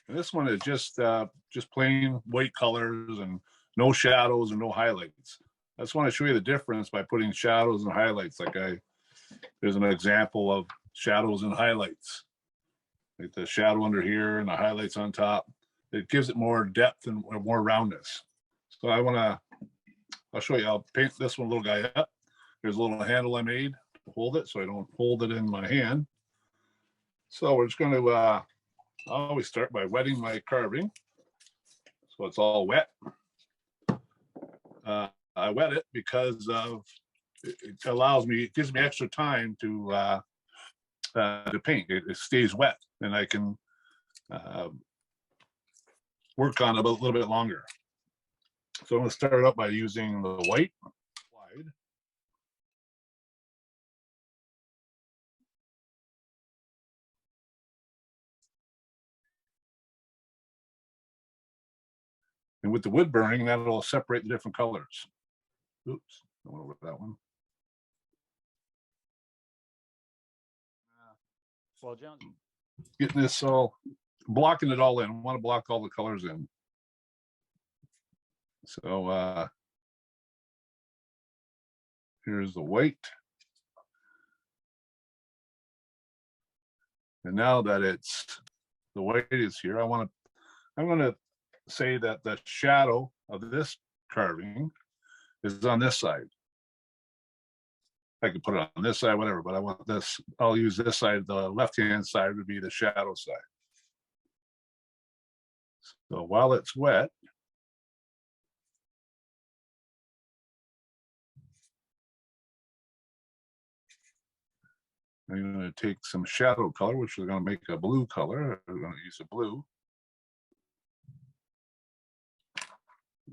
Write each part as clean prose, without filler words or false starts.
And this one is just plain white colors and no shadows and no highlights. I just want to show you the difference by putting shadows and highlights. There's an example of shadows and highlights. Like the shadow under here and the highlights on top. It gives it more depth and more roundness. So I'll show you. I'll paint this one little guy up. There's a little handle I made to hold it so I don't hold it in my hand. So we're just going to, I always start by wetting my carving. So it's all wet. I wet it because it allows me, it gives me extra time to paint. It stays wet and I can work on it a little bit longer. So I'm going to start out by using the white slide. And with the wood burning, that'll separate the different colors. Oops, I went over that one. Well, John, getting this all, blocking it all in. I want to block all the colors in. So here's the white. And now that it's, the white is here, I'm going to say that the shadow of this carving is on this side. I could put it on this side, whatever, but I want this, I'll use this side. The left-hand side would be the shadow side. So while it's wet, I'm going to take some shadow color, which we're going to make a blue color. We're going to use a blue.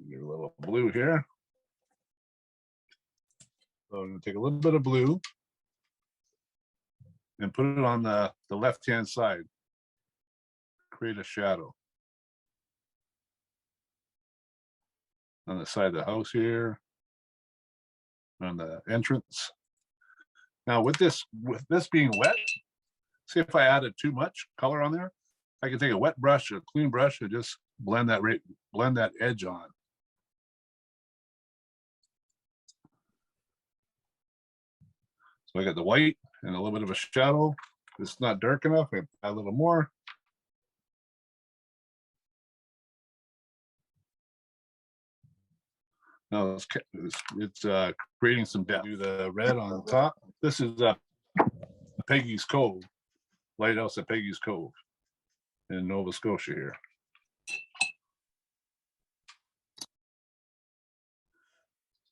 Get a little blue here. So I'm going to take a little bit of blue and put it on the left-hand side. Create a shadow on the side of the house here, on the entrance. Now with this being wet, see if I added too much color on there, I can take a wet brush, a clean brush, and just blend that edge on. So I got the white and a little bit of a shadow. It's not dark enough. I add a little more. Now it's creating some depth. Do the red on top. This is Peggy's Cove, Lighthouse at Peggy's Cove in Nova Scotia here.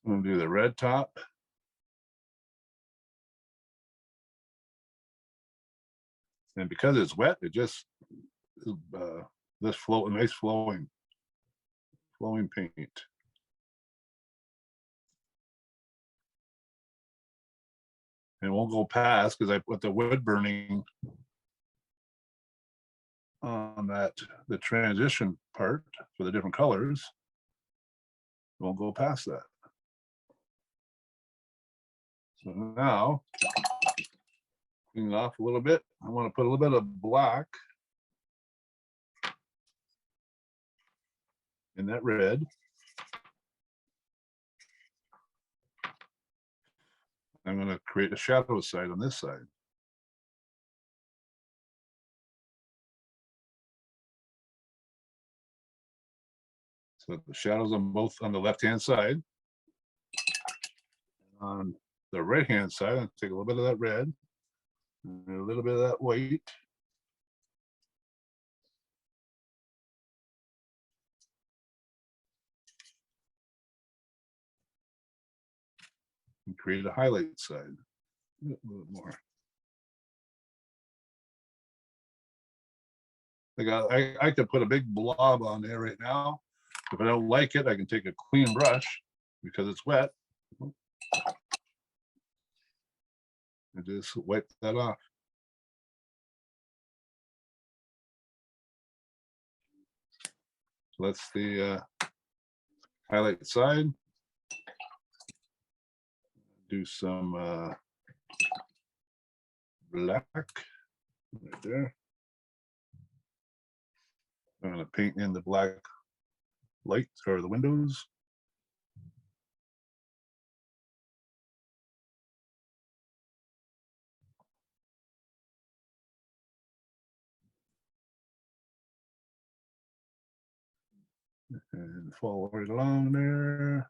I'm going to do the red top. And because it's wet, it just this nice flowing paint. And it won't go past because I put the wood burning on the transition part for the different colors. It won't go past that. So now, clean it off a little bit. I want to put a little bit of black in that red. I'm going to create a shadow side on this side. So the shadows on the left-hand side. On the right-hand side, I'll take a little bit of that red and a little bit of that white. And create a highlight side. A little bit more. I could put a big blob on there right now. If I don't like it, I can take a clean brush because it's wet and just wipe that off. So that's the highlight side. Do some black right there. I'm going to paint in the black lights or the windows. And follow right along there.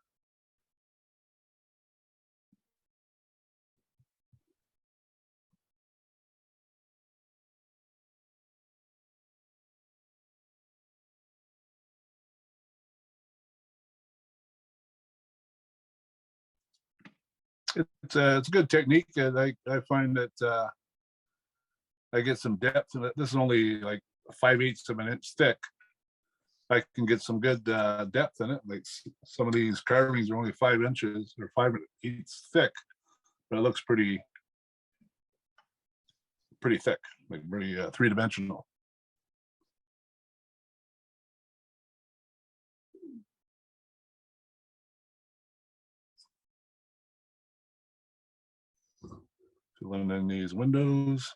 It's a good technique, and I find that I get some depth in it. This is only like 5/8 of an inch thick. I can get some good depth in it. Like some of these carvings are only 5 inches or 5/8 thick, but it looks pretty thick, like very three-dimensional. Filling in these windows.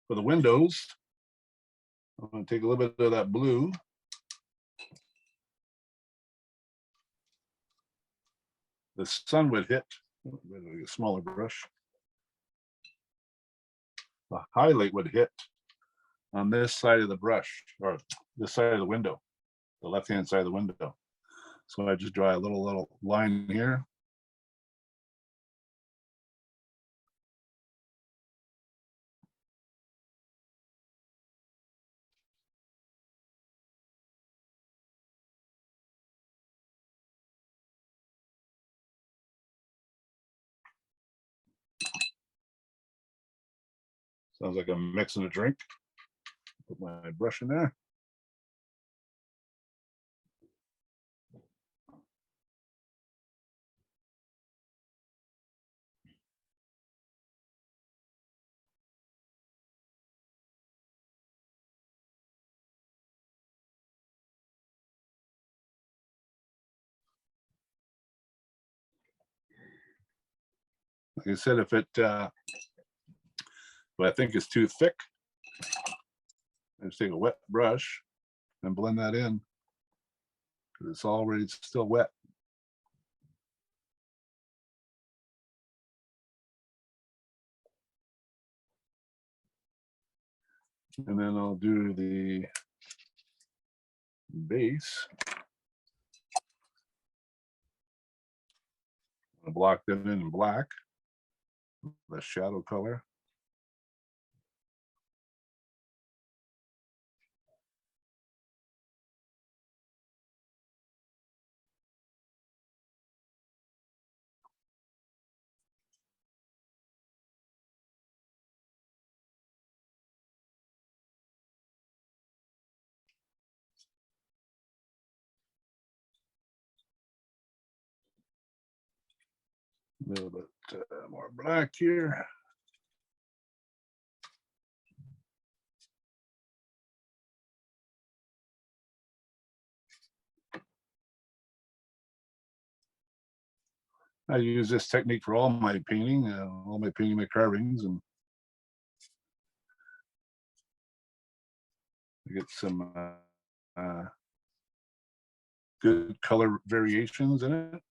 For the windows, I'm going to take a little bit of that blue. The sun would hit, a smaller brush. The highlight would hit on this side of the brush, or this side of the window, the left-hand side of the window. So I just draw a little line here. Sounds like I'm mixing a drink. Put my brush in there. Like I said, if I think it's too thick, I just take a wet brush and blend that in, because it's already still wet. And then I'll do the base. I block that in black, the shadow color. A little bit more black here. I use this technique for all my painting, my carvings, and I get some good color variations in it.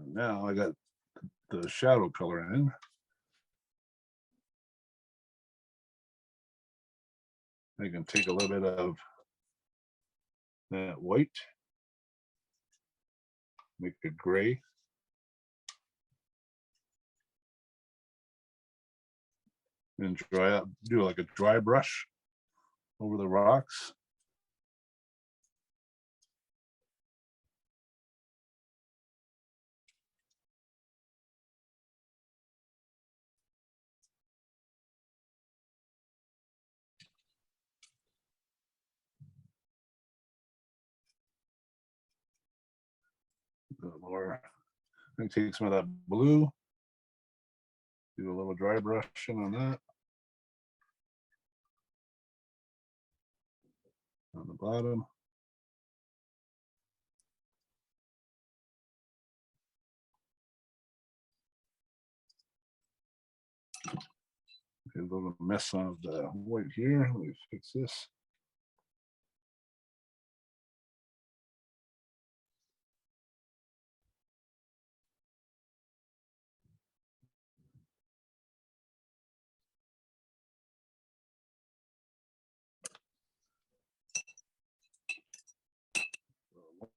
Now I got the shadow color in. I can take a little bit of that white, make it gray. And dry out, do like a dry brush over the rocks. More, I take some of that blue, do a little dry brushing on that. On the bottom. A little mess of the white here. Let me fix this.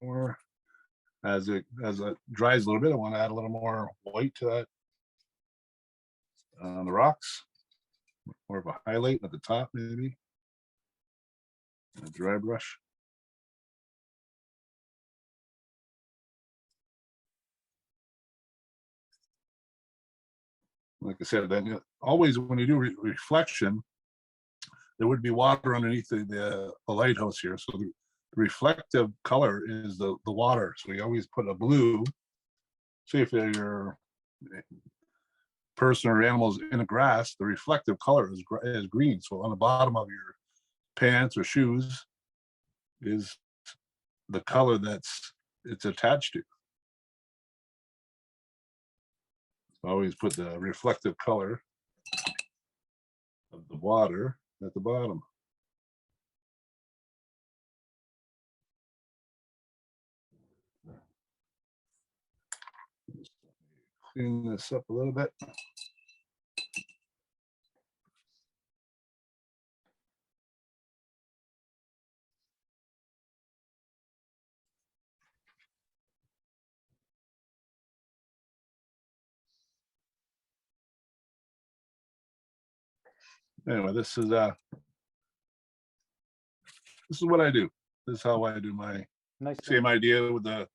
More as it dries a little bit, I want to add a little more white to that on the rocks. More of a highlight at the top, maybe. A dry brush. Like I said, then always when you do reflection, there would be water underneath the lighthouse here. So the reflective color is the water. So we always put a blue. Say if your person or animals in the grass, the reflective color is green. So on the bottom of your pants or shoes is the color it's attached to. So always put the reflective color of the water at the bottom. Clean this up a little bit. Anyway, this is what I do. This is how I do my Nice. same idea with I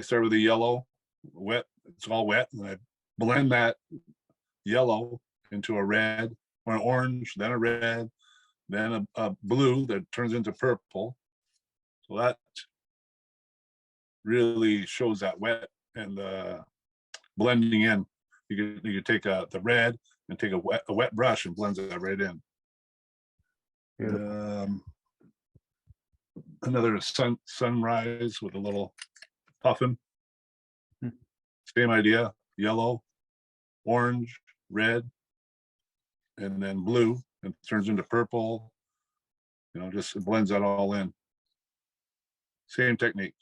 start with the yellow, wet. It's all wet, and I blend that yellow into a red or an orange, then a red, then a blue that turns into purple. So that really shows that wet and blending in. You could take the red and take a wet brush and blends that right in. Another sunrise with a little puffin. Same idea, yellow, orange, red, and then blue, and turns into purple. Just blends that all in. Same technique.